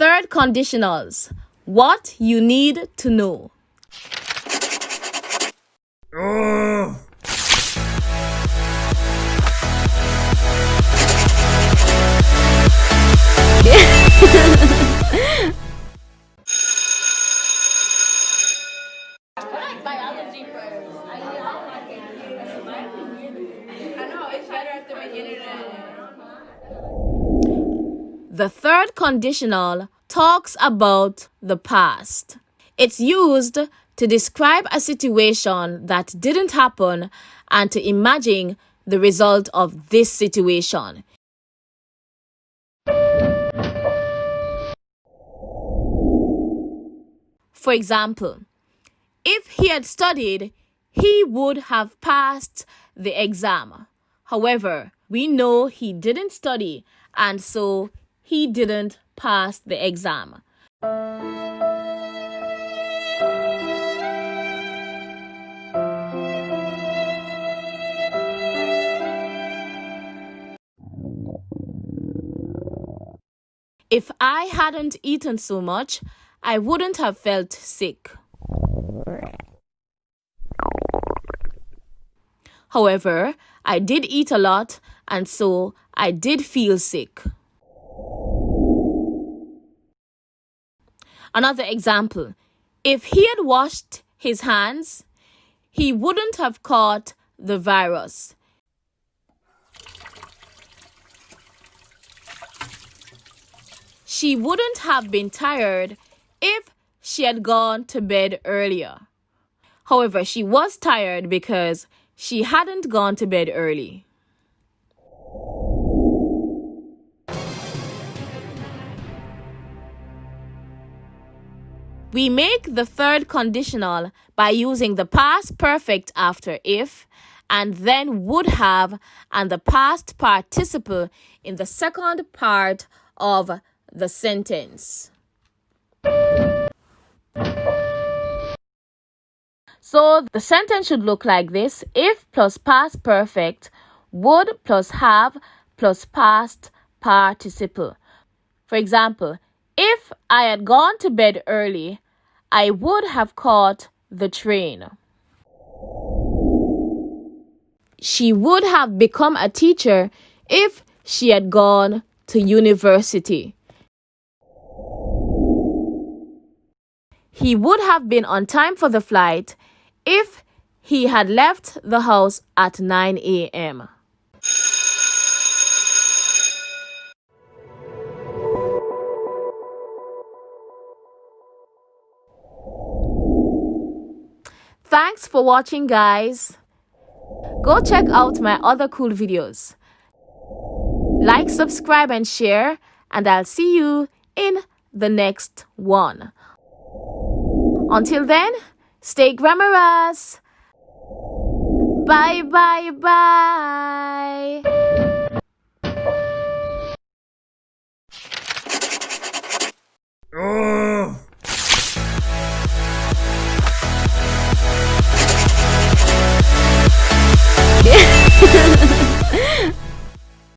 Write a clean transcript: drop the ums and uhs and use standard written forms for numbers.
Third conditionals. What you need to know. Biology first. I know, it's better at the beginning. The third conditional talks about the past. It's used to describe a situation that didn't happen and to imagine the result of this situation. For example, if he had studied, he would have passed the exam. However, we know he didn't study, and so he didn't pass the exam. If I hadn't eaten so much, I wouldn't have felt sick. However, I did eat a lot, and so I did feel sick. Another example, if he had washed his hands, he wouldn't have caught the virus. She wouldn't have been tired if she had gone to bed earlier. However, she was tired because she hadn't gone to bed early. We make the third conditional by using the past perfect after if, and then would have, and the past participle in the second part of the sentence. So the sentence should look like this: if plus past perfect, would plus have plus past participle. For example, if I had gone to bed early, I would have caught the train. She would have become a teacher if she had gone to university. He would have been on time for the flight if he had left the house at 9 a.m. Thanks for watching, guys. Go check out my other cool videos. Like, subscribe, and share, and I'll see you in the next one. Until then, stay grammarous. Bye, bye, bye.